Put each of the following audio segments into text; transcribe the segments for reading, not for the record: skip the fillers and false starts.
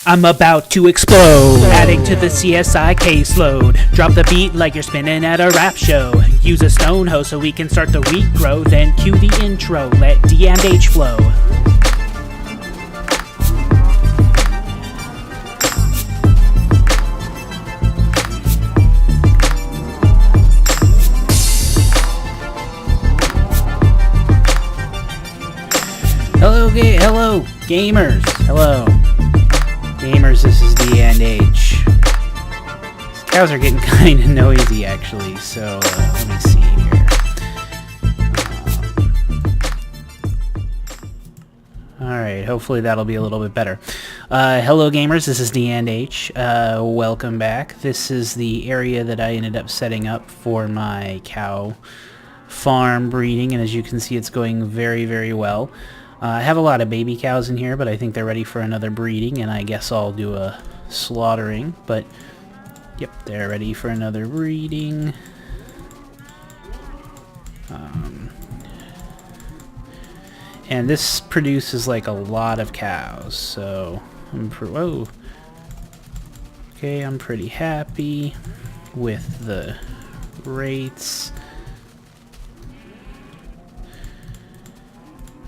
I'm about to explode. Adding to the CSI caseload. Drop the beat like you're spinning at a rap show. Use a stone hoe so we can start the week grow. Then cue the intro, let D and H flow. Hello, gamers. Hello. Gamers, this is D and H. These cows are getting kind of noisy, actually, so let me see here. Alright, hopefully that'll be a little bit better. Hello, gamers, this is D and H. Welcome back. This is the area that I ended up setting up for my cow farm breeding, and as you can see, it's going very, very well. I have a lot of baby cows in here, but I think they're ready for another breeding, and I guess I'll do a slaughtering, but yep, they're ready for another breeding. And this produces like a lot of cows, so I'm I'm pretty happy with the rates.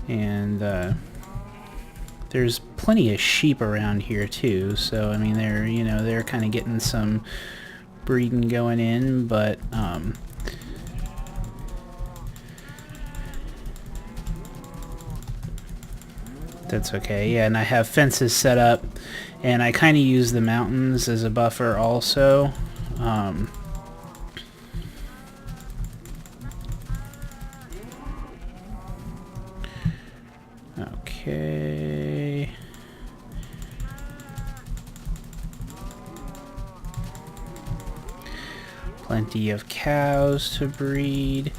And there's plenty of sheep around here too, so I mean they're kind of getting some breeding going in, but that's okay. Yeah, and I have fences set up, and I kind of use the mountains as a buffer also. Okay. Plenty of cows to breed,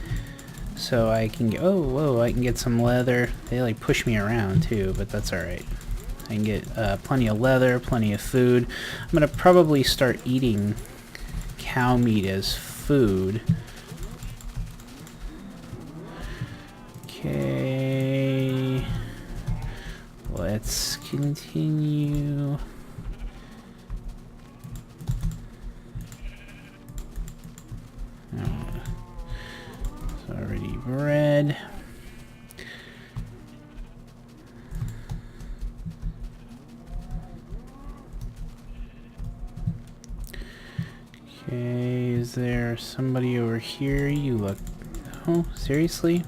so I can get, I can get some leather. They like push me around too, but that's alright. I can get plenty of leather, plenty of food. I'm gonna probably start eating cow meat as food. Okay, let's continue. It's already bred. Okay, is there somebody over here? You look... Oh, seriously?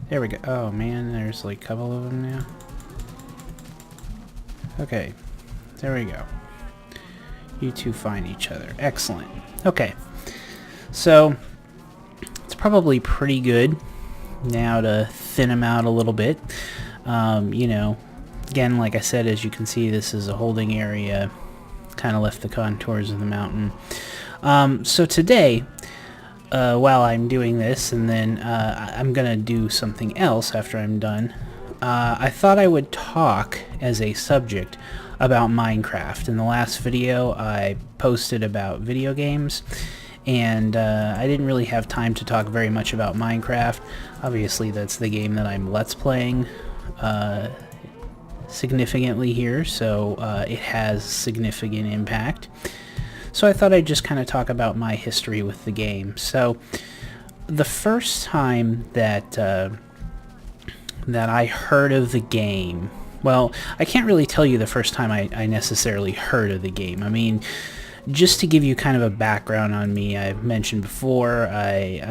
There we go. Oh man, there's like a couple of them now. Okay, there we go. You two find each other. Excellent. Okay, so it's probably pretty good now to thin them out a little bit. You know, again, like I said, as you can see, this is a holding area. Kind of left the contours of the mountain. So today, while I'm doing this, and then I'm gonna do something else after I'm done, I thought I would talk as a subject about Minecraft. In the last video I posted about video games, and I didn't really have time to talk very much about Minecraft. Obviously that's the game that I'm Let's Playing significantly here, so it has significant impact. So I thought I'd just kind of talk about my history with the game. So the first time that that I heard of the game, well, I can't really tell you the first time I necessarily heard of the game. I mean, just to give you kind of a background on me, I've mentioned before, I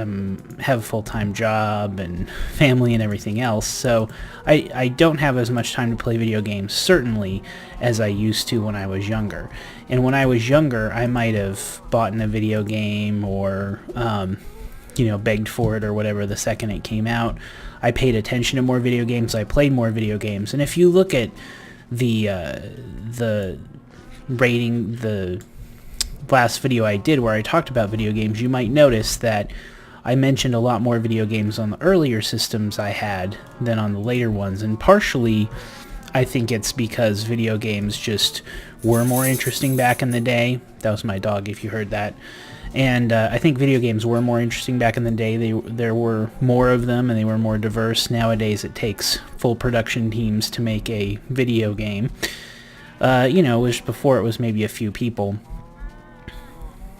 have a full-time job and family and everything else, so I don't have as much time to play video games, certainly, as I used to when I was younger. And when I was younger, I might have bought in a video game or, you know, begged for it or whatever the second it came out. I paid attention to more video games, I played more video games, and if you look at the rating, the last video I did where I talked about video games, you might notice that I mentioned a lot more video games on the earlier systems I had than on the later ones, and partially I think it's because video games just were more interesting back in the day. That was my dog, if you heard that. And I think video games were more interesting back in the day. There were more of them and they were more diverse. Nowadays it takes full production teams to make a video game. it was before it was maybe a few people.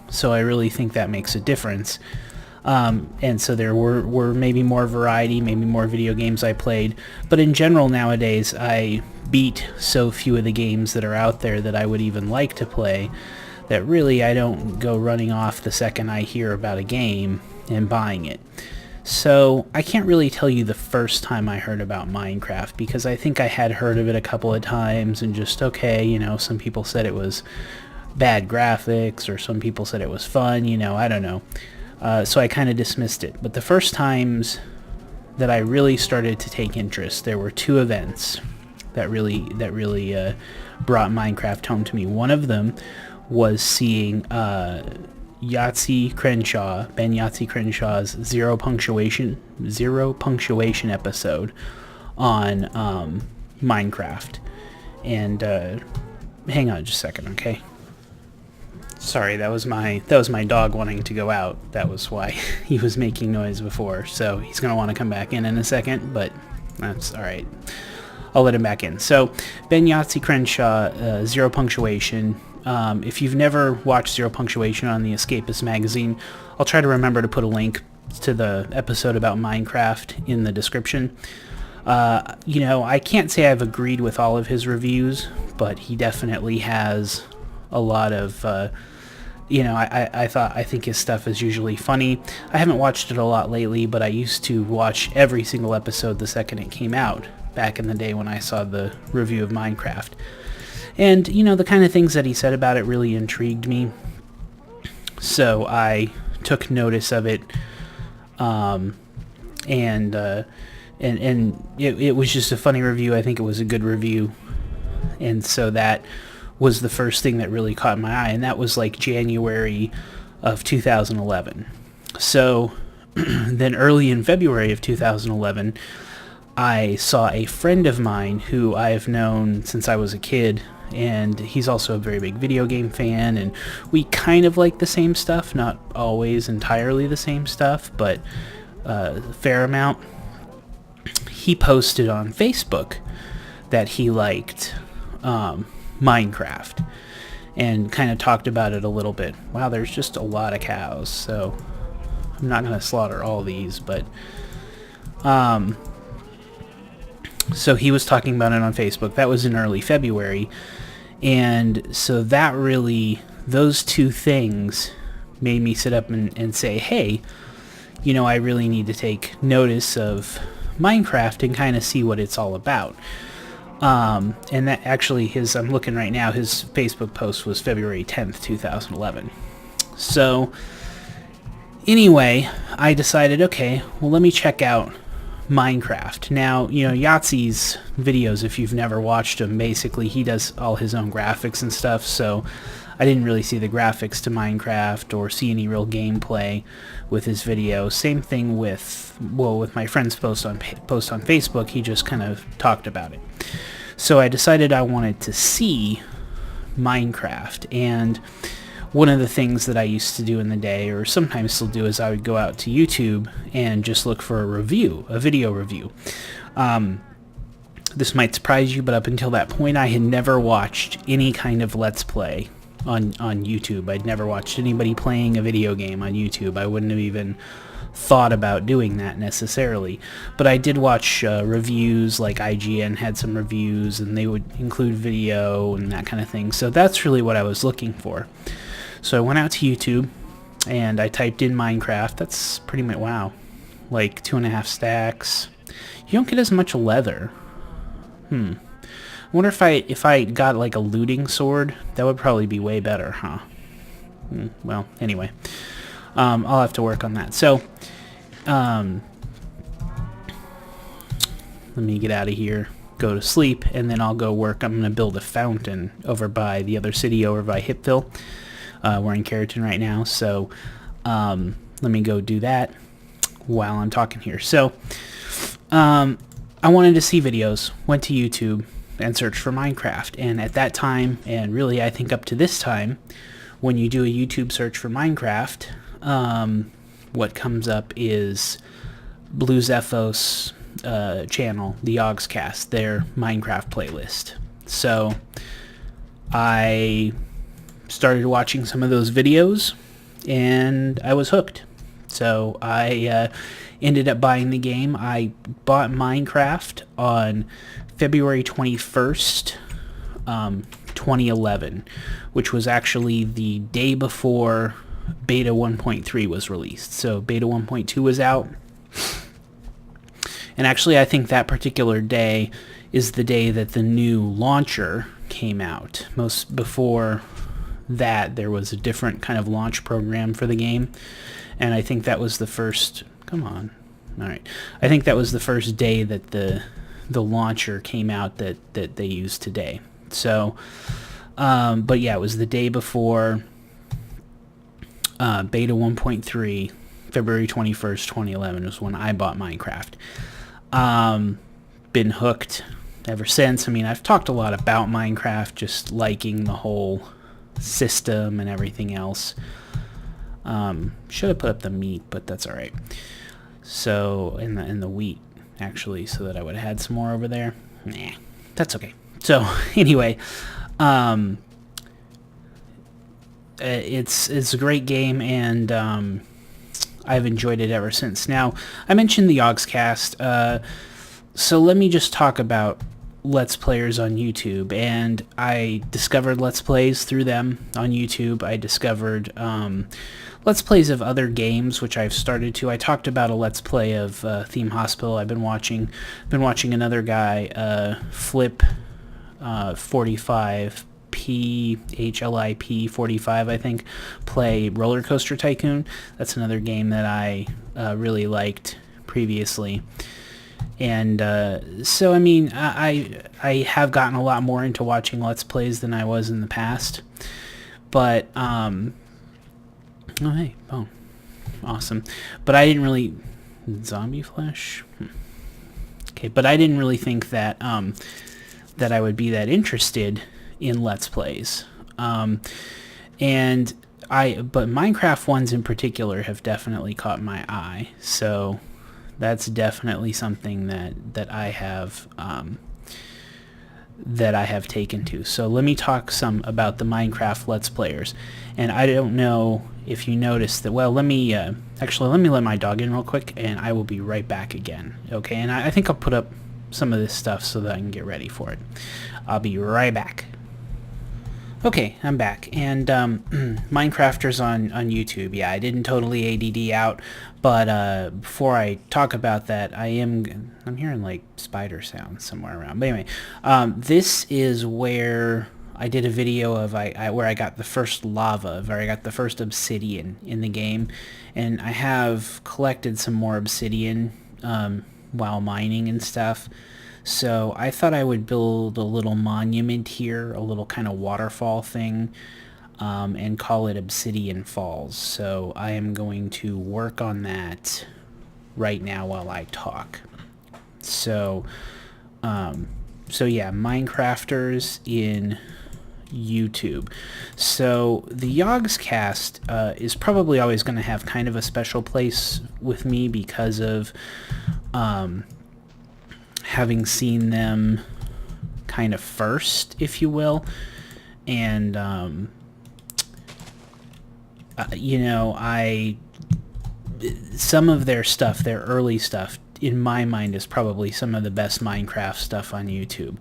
So I really think that makes a difference. And so there were maybe more variety, maybe more video games I played. But in general nowadays, I beat so few of the games that are out there that I would even like to play, that really I don't go running off the second I hear about a game and buying it. So I can't really tell you the first time I heard about Minecraft, because I think I had heard of it a couple of times and just, okay, some people said it was bad graphics, or some people said it was fun, I don't know. So I kind of dismissed it. But the first times that I really started to take interest, there were two events that really brought Minecraft home to me. One of them was seeing Yahtzee Crenshaw, Ben Yahtzee Crenshaw's Zero Punctuation episode on Minecraft. And hang on just a second, okay? Sorry, that was my dog wanting to go out. That was why he was making noise before. So he's going to want to come back in a second, but that's all right. I'll let him back in. So Ben Yahtzee Crenshaw, Zero Punctuation. If you've never watched Zero Punctuation on the Escapist magazine, I'll try to remember to put a link to the episode about Minecraft in the description. I can't say I've agreed with all of his reviews, but he definitely has a lot of, I think his stuff is usually funny. I haven't watched it a lot lately, but I used to watch every single episode the second it came out, back in the day when I saw the review of Minecraft. And, the kind of things that he said about it really intrigued me. So I took notice of it, and it was just a funny review. I think it was a good review. And so that was the first thing that really caught my eye, and that was like January of 2011. So then early in February of 2011, I saw a friend of mine who I have known since I was a kid, and he's also a very big video game fan, and we kind of like the same stuff, not always entirely the same stuff, but a fair amount. He posted on Facebook that he liked Minecraft, and kind of talked about it a little bit. Wow, there's just a lot of cows, so I'm not going to slaughter all these, but so he was talking about it on Facebook. That was in early February, and so that really, those two things made me sit up and say, hey, I really need to take notice of Minecraft and kind of see what it's all about. And that actually, I'm looking right now, his Facebook post was February 10th, 2011. So anyway, I decided, okay, well, let me check out Minecraft. Now, Yahtzee's videos, if you've never watched him, basically he does all his own graphics and stuff, so I didn't really see the graphics to Minecraft or see any real gameplay with his videos. Same thing with my friend's post on Facebook. He just kind of talked about it. So I decided I wanted to see Minecraft, and one of the things that I used to do in the day, or sometimes still do, is I would go out to YouTube and just look for a video review. This might surprise you, but up until that point I had never watched any kind of Let's Play on YouTube. I'd never watched anybody playing a video game on YouTube. I wouldn't have even thought about doing that necessarily. But I did watch reviews, like IGN had some reviews, and they would include video and that kind of thing. So that's really what I was looking for. So I went out to YouTube and I typed in Minecraft. That's pretty much, wow, like 2.5 stacks. You don't get as much leather. I wonder if I got like a looting sword, that would probably be way better, huh? Well, anyway, I'll have to work on that. So, let me get out of here, go to sleep, and then I'll go work. I'm going to build a fountain over by the other city, over by Hipville. We're in Carrollton right now, so let me go do that while I'm talking here. So, I wanted to see videos, went to YouTube, and searched for Minecraft. And at that time, and really I think up to this time, when you do a YouTube search for Minecraft, what comes up is Blue Zephos channel, the Yogscast, their Minecraft playlist. So I started watching some of those videos, and I was hooked. So I ended up buying the game. I bought Minecraft on February 21st, 2011, which was actually the day before Beta 1.3 was released. So Beta 1.2 was out. And actually, I think that particular day is the day that the new launcher came out. Most before that, there was a different kind of launch program for the game. And I think that was the first... Come on. All right. I think that was the first day that the launcher came out that they use today. So, but yeah, it was the day before Beta 1.3, February 21st, 2011 was when I bought Minecraft. Been hooked ever since. I mean, I've talked a lot about Minecraft, just liking the whole system and everything else. Should have put up the meat, but that's all right. So, in the wheat, actually, so that I would have had some more over there. Nah, that's okay. So, anyway, it's a great game, and I've enjoyed it ever since. Now, I mentioned the Yogscast, so let me just talk about Let's Players on YouTube, and I discovered Let's Plays through them on YouTube. I discovered Let's Plays of other games, which I've started to. I talked about a Let's Play of Theme Hospital. I've been watching another guy, Flip 45, PHLIP 45, I think, play Roller Coaster Tycoon. That's another game that I really liked previously. And so, I mean, I have gotten a lot more into watching Let's Plays than I was in the past. But, oh, hey, oh, awesome. But I didn't really... Zombie Flesh? Okay, but I didn't really think that, that I would be that interested in Let's Plays. But Minecraft ones in particular have definitely caught my eye. So that's definitely something that I have taken to. So let me talk some about the Minecraft Let's Players. And I don't know if you noticed that. Well, let me let my dog in real quick, and I will be right back again. Okay, and I think I'll put up some of this stuff so that I can get ready for it. I'll be right back. Okay, I'm back, and Minecrafters on YouTube. Yeah, I didn't totally ADD out, but before I talk about that, I'm hearing like spider sounds somewhere around. But anyway, this is where I did a video of where I got the first lava, where I got the first obsidian in the game, and I have collected some more obsidian while mining and stuff. So I thought I would build a little monument here, a little kind of waterfall thing, and call it Obsidian Falls. So I am going to work on that right now while I talk. So, so yeah, Minecrafters in YouTube. So the Yogscast is probably always going to have kind of a special place with me because of having seen them kind of first, if you will. And you know, some of their stuff, their early stuff, in my mind is probably some of the best Minecraft stuff on YouTube.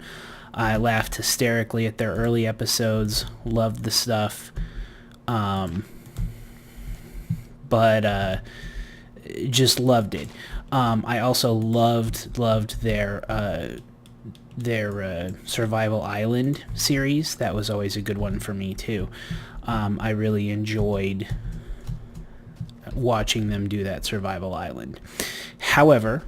I laughed hysterically at their early episodes, loved the stuff, but just loved it. I also loved their Survival Island series. That was always a good one for me too. I really enjoyed watching them do that Survival Island. However,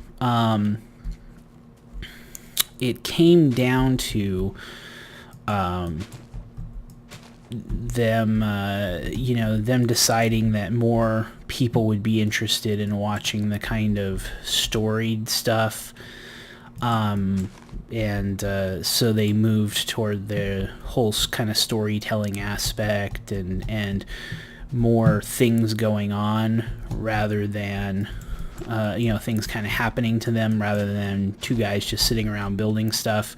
it came down to them, you know, them deciding that more people would be interested in watching the kind of storied stuff, and so they moved toward the whole kind of storytelling aspect and more things going on rather than you know, things kind of happening to them rather than two guys just sitting around building stuff.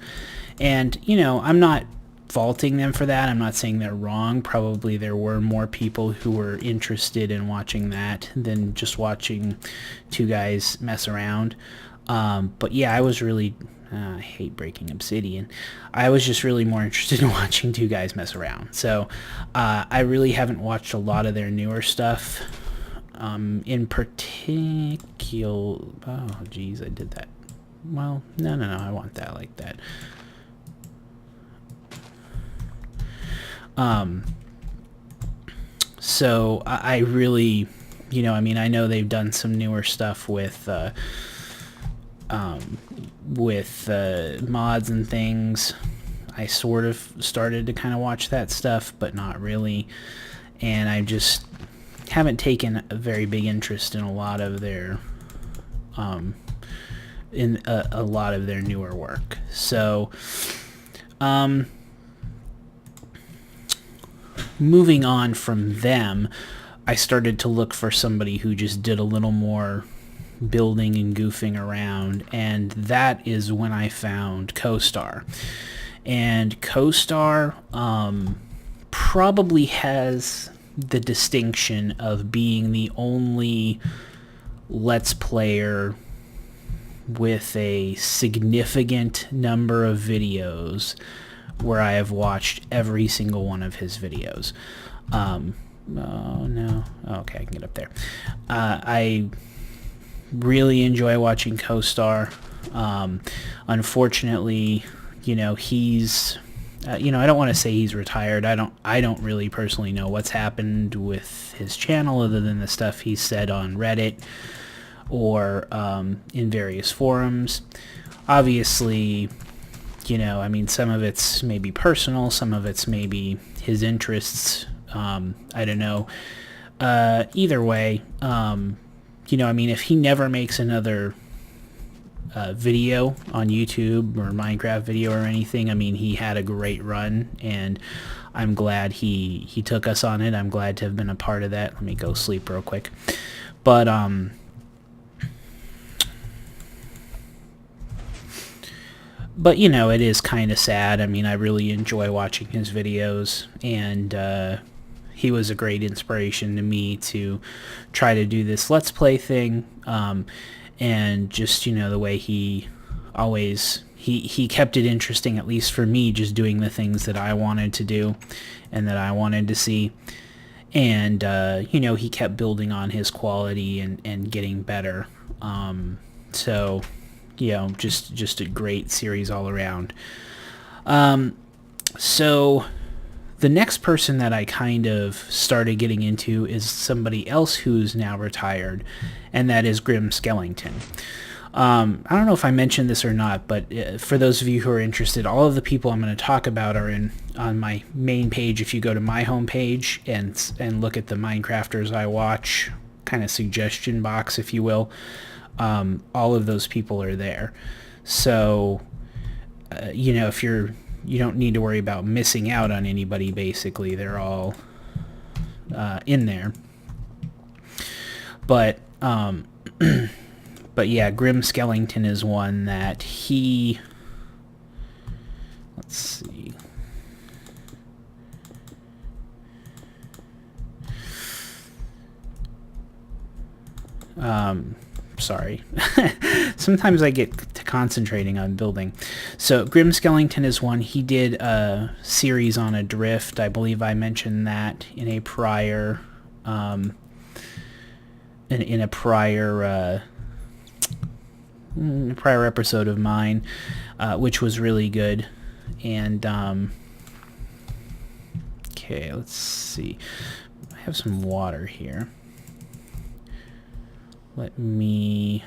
And you know, I'm not faulting them for that. I'm not saying they're wrong. Probably there were more people who were interested in watching that than just watching two guys mess around. But yeah, I was really... I hate breaking obsidian. I was just really more interested in watching two guys mess around. So I really haven't watched a lot of their newer stuff. In particular... Oh, geez, I did that. Well, no, I want that like that. So I really, I mean, I know they've done some newer stuff with mods and things. I sort of started to kind of watch that stuff, but not really. And I just haven't taken a very big interest in a lot of their a lot of their newer work. So moving on from them, I started to look for somebody who just did a little more building and goofing around, and that is when I found CoStar. And CoStar probably has the distinction of being the only Let's Player with a significant number of videos where I have watched every single one of his videos. Oh no. Oh, okay, I can get up there. I really enjoy watching CoStar. Unfortunately, he's I don't want to say he's retired. I don't really personally know what's happened with his channel other than the stuff he said on Reddit or in various forums. Obviously, I mean, some of it's maybe personal, some of it's maybe his interests. I don't know. Either way, I mean, if he never makes another video on YouTube or Minecraft video or anything, I mean, he had a great run, and I'm glad he took us on it. I'm glad to have been a part of that. Let me go sleep real quick. But it is kind of sad. I mean, I really enjoy watching his videos, and he was a great inspiration to me to try to do this Let's Play thing. And just, the way he always, he kept it interesting, at least for me, just doing the things that I wanted to do and that I wanted to see. And, he kept building on his quality and getting better. So, just a great series all around. So the next person that I kind of started getting into is somebody else who's now retired, and that is Grim Skellington. I don't know if I mentioned this or not, but for those of you who are interested, all of the people I'm going to talk about are on my main page. If you go to my homepage and look at the Minecrafters I watch kind of suggestion box, if you will, all of those people are there. So, if you don't need to worry about missing out on anybody, basically. They're all in there. But yeah, Grim Skellington is one that let's see. Sorry. Sometimes I get to concentrating on building. So Grim Skellington is one. He did a series on Adrift. I believe I mentioned that in a prior prior episode of mine, which was really good. And okay, let's see. I have some water here. Let me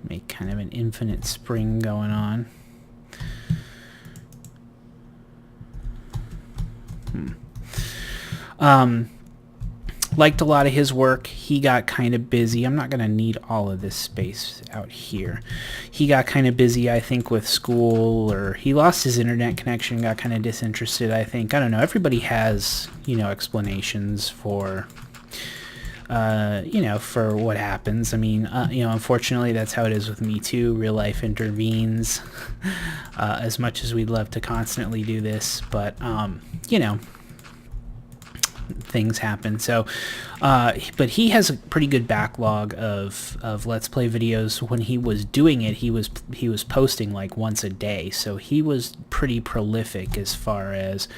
make kind of an infinite spring going on. Liked a lot of his work. He got kind of busy. I'm not going to need all of this space out here. He got kind of busy, I think, with school, or he lost his internet connection, got kind of disinterested, I think. I don't know. Everybody has, explanations for for what happens. I mean, unfortunately, that's how it is with me too. Real life intervenes, as much as we'd love to constantly do this, but, things happen. So, but he has a pretty good backlog of Let's Play videos. When he was doing it, he was posting like once a day. So he was pretty prolific as far as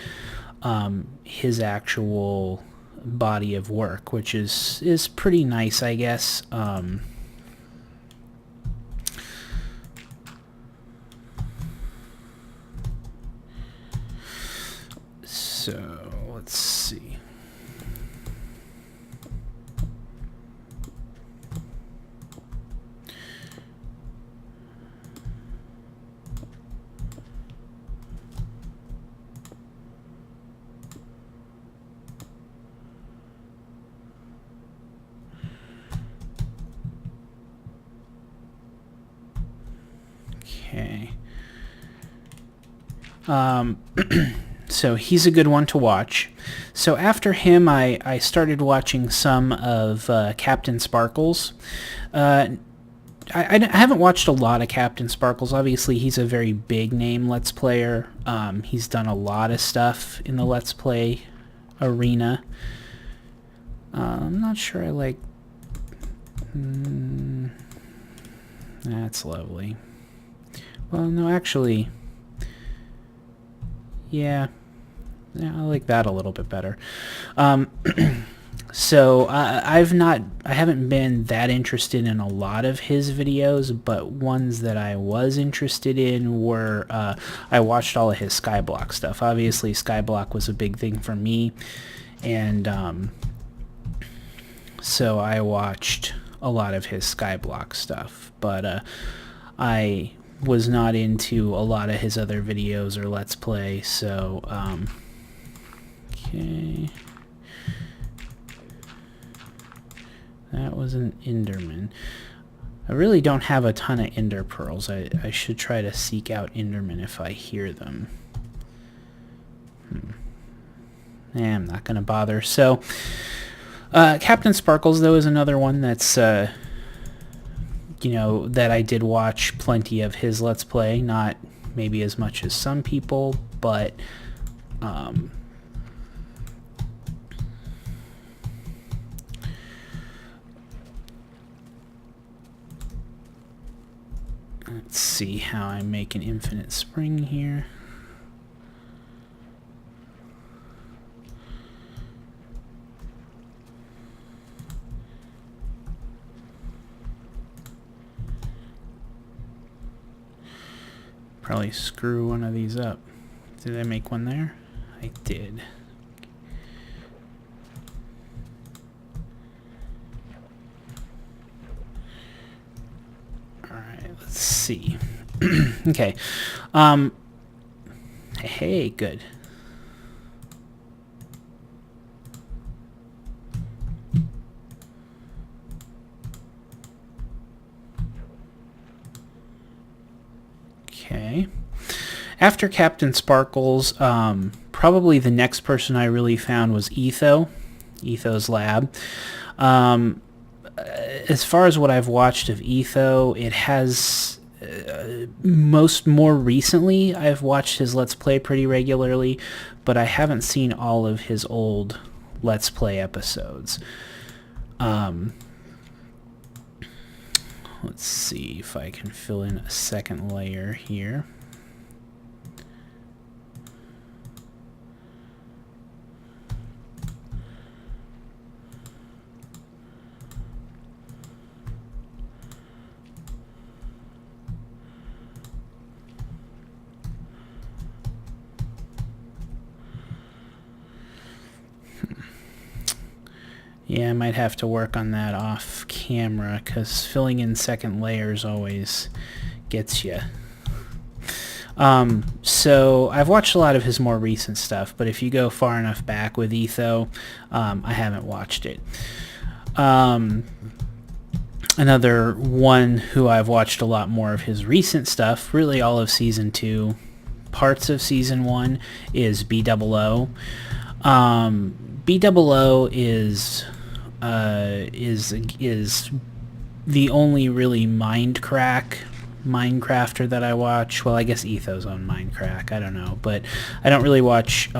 his actual body of work, which is pretty nice, I guess. So let's see. Okay. So he's a good one to watch. So after him, I started watching some of Captain Sparkles. I haven't watched a lot of Captain Sparkles. Obviously, he's a very big name Let's Player. He's done a lot of stuff in the Let's Play arena. I'm not sure I like... that's lovely. Well, no, actually... Yeah, I like that a little bit better. So I haven't been that interested in a lot of his videos, but ones that I was interested in were, I watched all of his Skyblock stuff. Obviously, Skyblock was a big thing for me, and so I watched a lot of his Skyblock stuff, but I was not into a lot of his other videos or Let's Play, so, okay. That was an Enderman. I really don't have a ton of Ender Pearls. I should try to seek out Endermen if I hear them. I'm not going to bother. So, Captain Sparkles, though, is another one that's, that I did watch plenty of his Let's Play. Not maybe as much as some people, but let's see how I make an infinite spring here. Probably screw one of these up. Did I make one there? I did. Alright, let's see. Okay. Hey, good. Okay. After Captain Sparkles, probably the next person I really found was Etho's Lab. As far as what I've watched of Etho, it has more recently I've watched his Let's Play pretty regularly, but I haven't seen all of his old Let's Play episodes. Let's see if I can fill in a second layer here. Yeah, I might have to work on that off camera, because filling in second layers always gets you. So I've watched a lot of his more recent stuff, but if you go far enough back with Etho, I haven't watched it. Another one who I've watched a lot more of his recent stuff, really all of Season 2, parts of Season 1, is B00. B00 is is the only really Minecrafter that I watch. Well, I guess Etho's on Minecraft. I don't know, but I don't really watch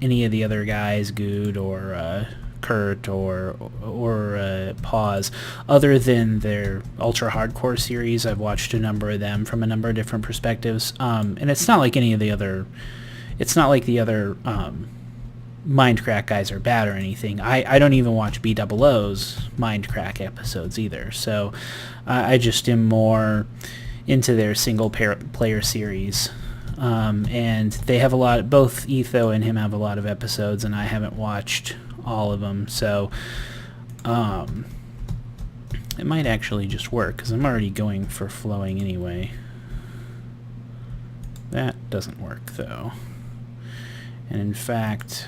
any of the other guys, Good or Kurt or Pause, other than their Ultra Hardcore series. I've watched a number of them from a number of different perspectives, and it's not like any of the other. It's not like the other Minecraft guys are bad or anything. I don't even watch BOO's Minecraft episodes either. So I just am more into their single player series. And they have a lot, both Etho and him have a lot of episodes, and I haven't watched all of them. So it might actually just work, because I'm already going for flowing anyway. That doesn't work, though. And in fact,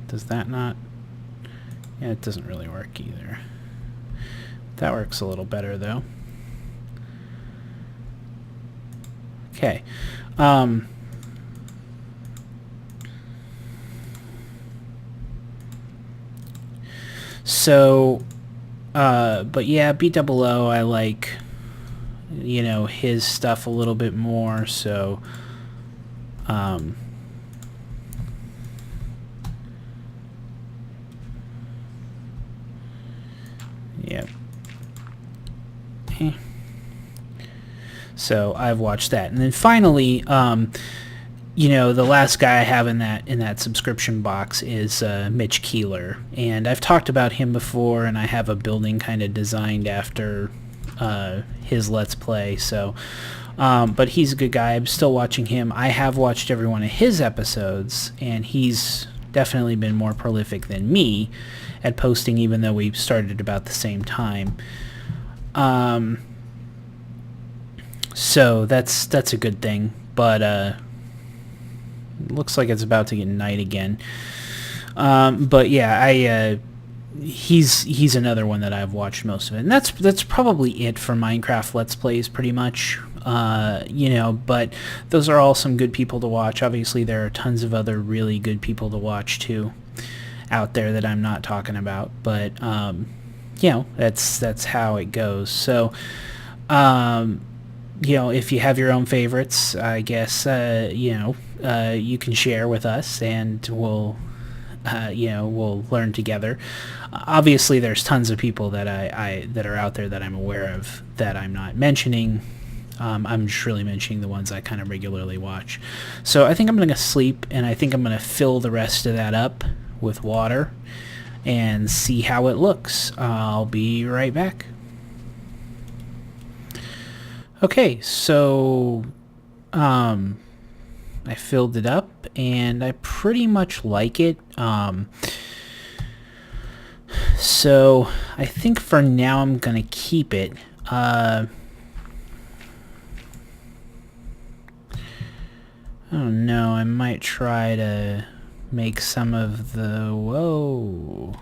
does that not? Yeah, it doesn't really work either. That works a little better, though. Okay. So, but yeah, BOO, I like, you know, his stuff a little bit more, so, yep. So I've watched that. And then finally, you know, the last guy I have in that subscription box is Mitch Keeler. And I've talked about him before, and I have a building kind of designed after his Let's Play. So, but he's a good guy. I'm still watching him. I have watched every one of his episodes, and he's definitely been more prolific than me at posting, even though we started about the same time. So that's a good thing, but looks like it's about to get night again. But yeah, he's another one that I've watched most of it, and that's probably it for Minecraft Let's Plays, pretty much. You know, but those are all some good people to watch. Obviously, there are tons of other really good people to watch too out there that I'm not talking about, but you know, that's how it goes. So, you know, if you have your own favorites, I guess, you know, you can share with us, and we'll, you know, we'll learn together. Obviously, there's tons of people that that are out there that I'm aware of that I'm not mentioning. I'm just really mentioning the ones I kind of regularly watch. So I think I'm going to sleep, and I think I'm going to fill the rest of that up with water and see how it looks. I'll be right back. Okay, so I filled it up, and I pretty much like it. So I think for now I'm gonna keep it. I don't know, I might try to make some of the... Whoa.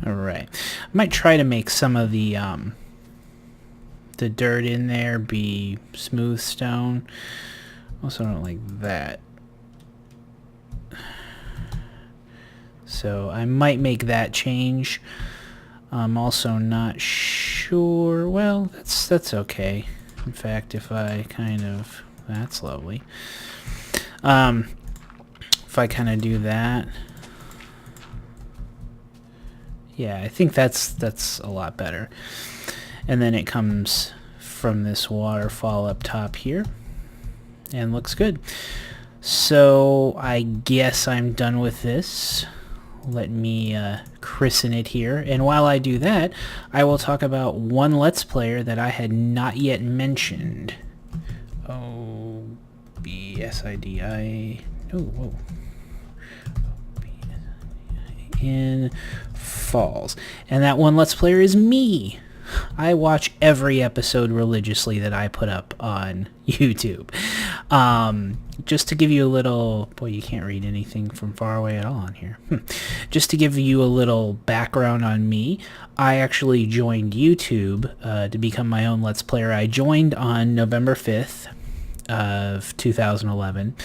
Alright. I might try to make some of the dirt in there be smooth stone. Also, I don't like that. So I might make that change. I'm also not sure. Well, that's okay. In fact, if I kind of... That's lovely. If I kind of do that... Yeah, I think that's a lot better. And then it comes from this waterfall up top here. And looks good. So I guess I'm done with this. Let me christen it here. And while I do that, I will talk about one Let's Player that I had not yet mentioned. OBSIDI. Oh, whoa. In Falls. And that one Let's Player is me. I watch every episode religiously that I put up on YouTube. Just to give you a little... Boy, you can't read anything from far away at all on here. Just to give you a little background on me, I actually joined YouTube to become my own Let's Player. I joined on November 5th of 2011.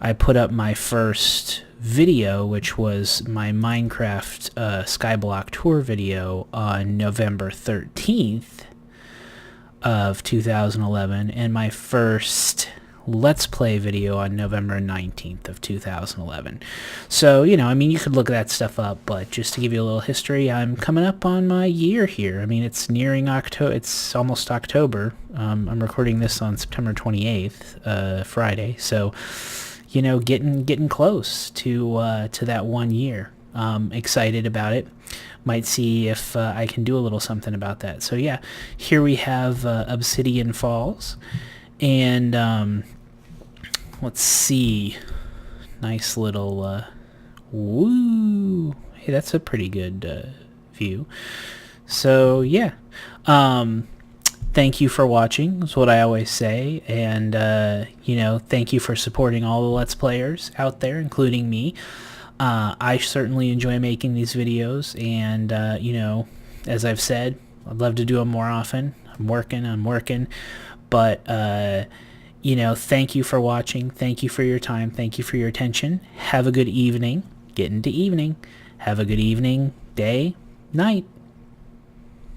I put up my first video, which was my Minecraft Skyblock tour video, on November 13th of 2011, and my first Let's Play video on November 19th of 2011. So, you know, I mean, you could look that stuff up, but just to give you a little history, I'm coming up on my year here. I mean, it's nearing October. It's almost October. I'm recording this on September 28th, Friday. So, you know, getting close to that 1 year. Excited about it. Might see if I can do a little something about that. So yeah, here we have Obsidian Falls, and let's see, nice little woo. Hey, that's a pretty good view. So yeah, thank you for watching, is what I always say, and you know, thank you for supporting all the Let's Players out there, including me. I certainly enjoy making these videos, and you know, as I've said, I'd love to do them more often. I'm working, but you know, thank you for watching, thank you for your time, thank you for your attention. Have a good evening, get into evening, have a good evening, day, night.